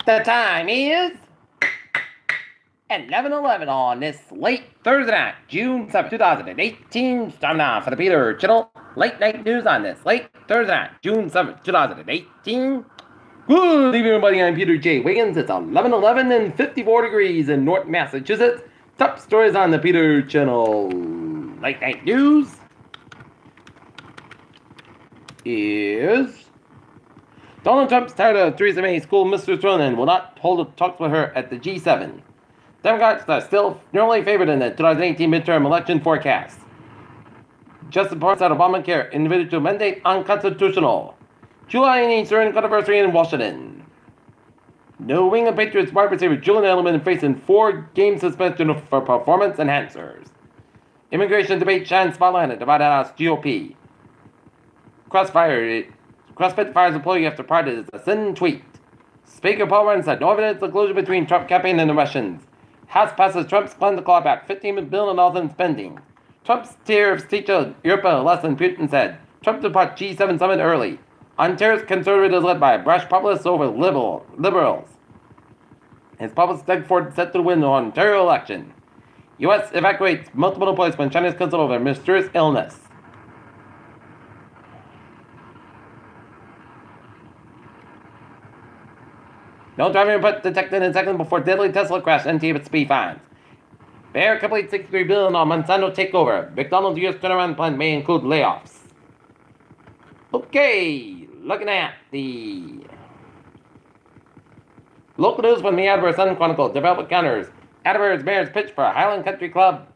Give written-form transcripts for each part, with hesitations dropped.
The time is 11:11 on this late Thursday night, June 7th, 2018. It's time now for the Peter Channel Late Night News on this late Thursday night, June 7th, 2018. Good evening, everybody. I'm Peter J. Wiggins. It's 11:11 and 54 degrees in North Massachusetts. Top stories on the Peter Channel Late Night News is Donald Trump's tired of Theresa May's school mistress run and will not hold talks with her at the G7. Democrats are still nearly favored in the 2018 midterm election forecast. Justice reports that Obamacare individual mandate unconstitutional. July and Eastern controversy in Washington. New England Patriots wide receiver Julian Edelman facing 4-game suspension for performance enhancers. Immigration debate shines spotlight on the divided House GOP. CrossFit fires employee after Pride is a sin tweet. Speaker Paul Ryan said no evidence of collusion between Trump campaign and the Russians. House passes Trump's plan to claw back $15 billion in spending. Trump's tariffs teach Europe a lesson, Putin said. Trump depart G7 summit early. On tariffs, conservatives led by brash populists over liberals. His populist Doug Ford set to win the Ontario election. U.S. evacuates multiple employees when China's concerned over mysterious illness. No driving input detected in seconds before deadly Tesla crash. NT with speed fines. Bayer completes $63 billion on Monsanto takeover. McDonald's U.S. turnaround plan may include layoffs. Okay, looking at the local news from the Attleboro Sun Chronicle. Development counters. Attleboro's mayor's pitch for Highland Country Club.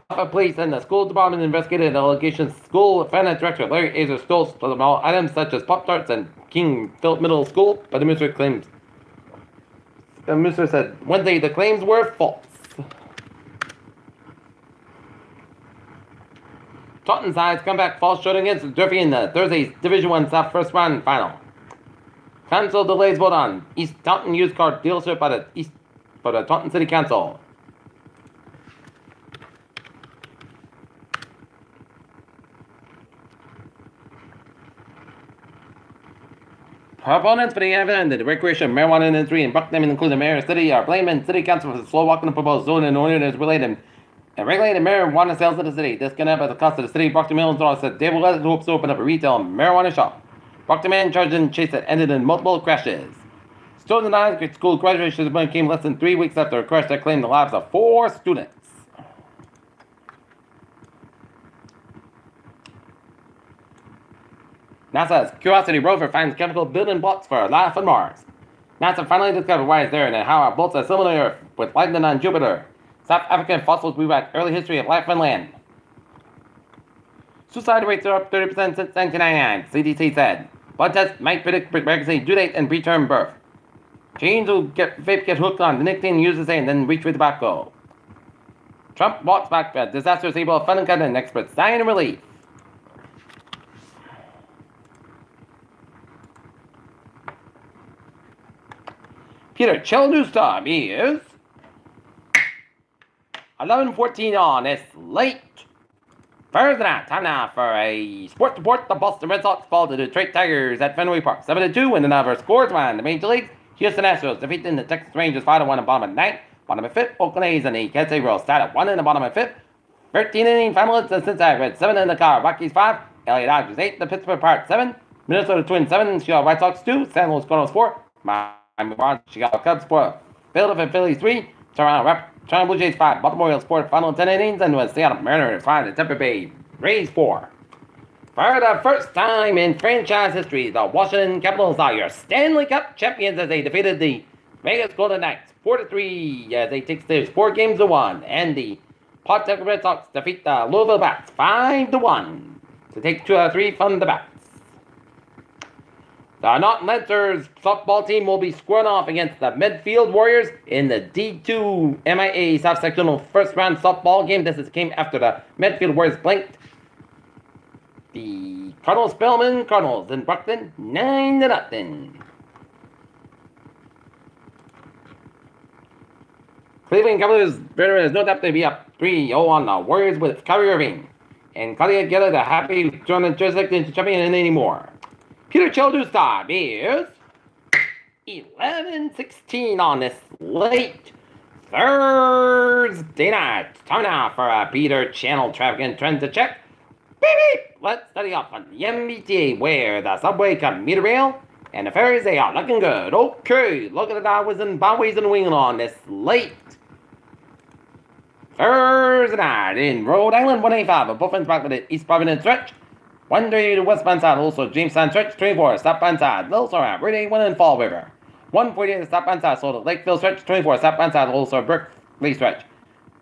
Police and the school department investigated allegations. School finance director Larry Azer stole small items such as Pop-Tarts and King Philip Middle School, but the minister claims. The minister said Wednesday the claims were false. Taunton sides comeback falls short against Durfee in the Thursday's Division I South first round final. Council delays vote on East Taunton used car dealership by the Taunton City Council. Proponents for the event, the recreation of marijuana industry in Bucknam, including the mayor of the city, are blaming city council for slow walking the proposed zone and ordinance related and regulating marijuana sales in the city. This can have at the cost of the city. Bucknam Mills said they will hopes to open up a retail marijuana shop. Bucknam man charged in chase that ended in multiple crashes. Stone denies school graduation ceremony came less than 3 weeks after a crash that claimed the lives of 4 students. NASA's Curiosity rover finds chemical building blocks for life on Mars. NASA finally discovered why it's there and how our bolts are similar to Earth with lightning on Jupiter. South African fossils rewrite early history of life on land. Suicide rates are up 30% since 1999, CDC said. Blood tests might predict pregnancy, due date, and preterm birth. Teens who get hooked on the nicotine use the same, then reach for tobacco. Trump walks back at disastrous Ebola funding cut and experts dying relief. Peter, chill news time is 11:14 on this late Thursday night. Time now for a sports report. The Boston Red Sox fall to the Detroit Tigers at Fenway Park 7-2 in the number scores around the Major Leagues. Houston Astros defeating the Texas Rangers 5-1 in the bottom of the ninth. Bottom of fifth, Oakland A's and the Kansas City Royals start at 1 in the bottom of fifth. 13-inning finalists, the Cincinnati Reds 7 in the car. Rockies 5, LA Dodgers 8, the Pittsburgh Pirates 7, Minnesota Twins 7, Chicago White Sox 2, San Luis Cardinals 4, Chicago Cubs 4, Philadelphia Phillies 3, Toronto Blue Jays 5, Baltimore Orioles 4, final 10 innings, and with Seattle Mariners 5, the Tampa Bay Rays 4. For the first time in franchise history, the Washington Capitals are your Stanley Cup champions as they defeated the Vegas Golden Knights 4-3 as they take stage 4 games to 1, and the Pawtucket Red Sox defeat the Louisville Bats 5-1 to take 2 out of 3 from the Bats. The Norton Lancers softball team will be squaring off against the Medfield Warriors in the D2 MIA South Sectional first round softball game. This came after the Medfield Warriors blanked the Cardinals in Brooklyn 9-0. Cleveland Cavaliers veterans no doubt to be up 3-0 on the Warriors with Kyrie Irving and Claudia Geller, the happy tournament champion anymore. Peter Childu's time is 11:16 on this late Thursday night. Time now for a Peter Channel traffic and trends to check. Beep, beep. Let's study up on the MBTA where the subway commuter rail and the ferries, they are looking good. Okay, look at the highways and byways and wing on this late Thursday night in Rhode Island. 185 of Buffins back with the East Providence stretch. 130 to westbound side, also Jamestown stretch. 24 southbound side, Little Sorrel, Route 81 and Fall River. 148 southbound side, so the Lakeville stretch. 24 southbound side, also Berkeley stretch.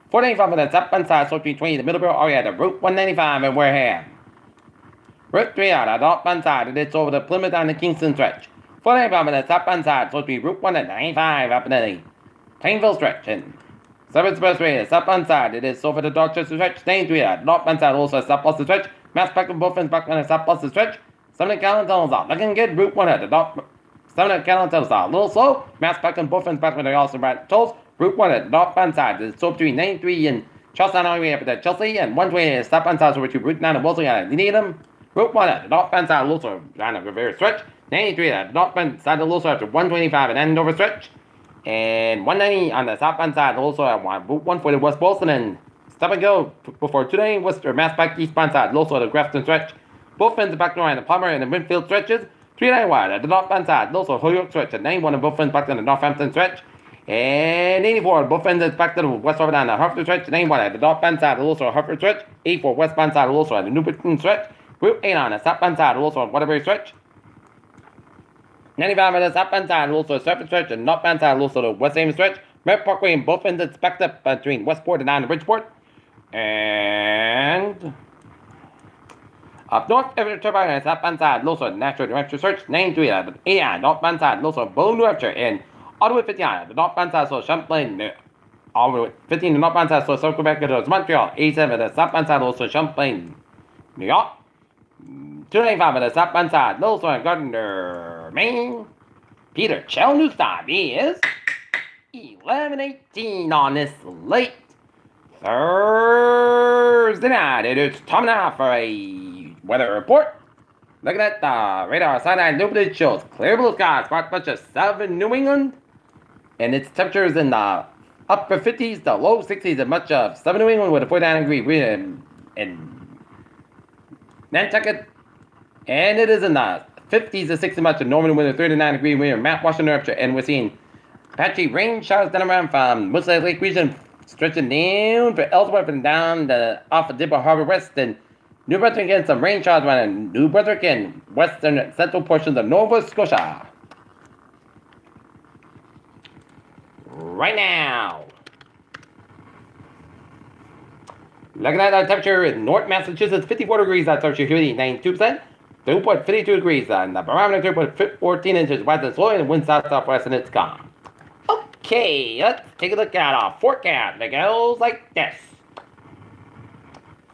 495 on the southbound side, so between 20 the Middleborough area to Route 195 and Wareham. Route 3 out of the northbound side, it's over the Plymouth and the Kingston stretch. 495 on the southbound side, so between Route 1 and 95 up in the Plainville stretch. And 7th Expressway, the southbound side, it is over the Dorchester stretch. 93 out of the northbound side, also South Boston stretch. Mass back and Buffins back on the South Boston stretch. 7 Gallon tunnels are looking good. Route 1 at the north. 7 Gallon tunnels are a little slow. Mass back and Buffins back when they also right tolls. Route 1 at the northbound side, it's so between 93 and Charlestown all the way up to Chelsea. And 120 southbound side, over to Route 9 and Wolseley at Needham. Route 1 at the northbound side, also on the Rivera stretch. 93 at the northbound side, also after 125 and Andover stretch. And 190 on the southbound side, also at Route 1 for the West Boston and stop and go before today. Worcester, Mass back eastbound side, also the Grafton stretch. Both ends back around the Palmer and the Winfield stretches. 39 wide at the northbound side, also Holyoke stretch at 91 and both ends back to the Northampton stretch. And 84 both ends back to the West Hartford and the Hartford stretch. 91 at the northbound side, also Hartford stretch. 84 westbound side, also at the New Britain stretch. Route 8 on the southbound side, also on Waterbury stretch. 95 on the southbound side, also Serpent stretch, and northbound side, also the West Haven stretch. Merritt Parkway and both ends backed up between Westport and down to Bridgeport. And up north, Everett Turbine on the southbound side, also Natural New Hampshire stretch. 93 at the 80 on the northbound side, also Bowling, New Hampshire, and Ottawa 50 on the northbound side, so Champlain. All the way 15 on the northbound side, so South Quebec to Montreal. 87 at the southbound side, also Champlain, New York. 295 at the southbound side, Little Sorrel, Gardner, Maine. Peter Channel News time is 11:18 on this late Thursday night. It is time now for a weather report. Looking at the radar satellite, nobody shows clear blue skies, spot bunch of southern New England, and its temperatures in the upper 50s to low 60s and much of southern New England with a 49-degree wind in Nantucket. And it is in the 50s to 60s much of northern with a 39-degree wind in Mount Washington, New Hampshire. And we're seeing patchy rain showers down around from Muscle Lake region, stretching down for Ellsworth and down the off of Dibble Harbor West and New Brunswick, getting some rain showers around New Brunswick and western central portions of Nova Scotia. Right now, looking at our temperature in North Massachusetts, 54 degrees, our temperature humidity 92%. Dew point 52 degrees, and the barometer put 14 inches west and slow, and wind south-southwest, and it's gone. Okay, let's take a look at our forecast. It goes like this.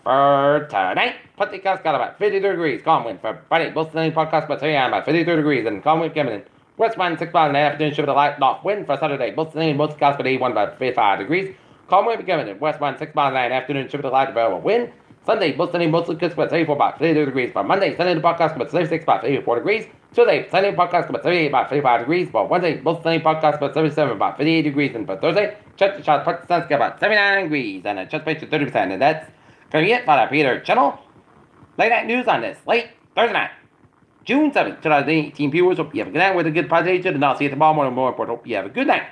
For tonight, Pentecost got about 52 degrees, calm wind. For Friday, Boston podcast, but today about 52 degrees, and calm wind coming in. West wind 6 miles in the afternoon, shift with a light north wind. For Saturday, Boston podcast, but 81 about 55 degrees. Calm wind coming in. West wind 6 miles in the afternoon, shift with a light variable wind. Sunday, Boston mostly crisp about 34 about 52 degrees. For Monday, Sunday, the podcast about 36 about 84 degrees. Tuesday, Sunday, podcast about 38 about 55 degrees. For Wednesday, Boston podcast about 77 about 58 degrees. And for Thursday, check the shot, Parkinson's got about 79 degrees. And a chest page to 30%. And that's going to be it for the Peter Channel late night news on this late Thursday night, June 7th, 2018. Viewers, hope you have a good night with a good presentation. And I'll see you tomorrow morning. More important, hope you have a good night.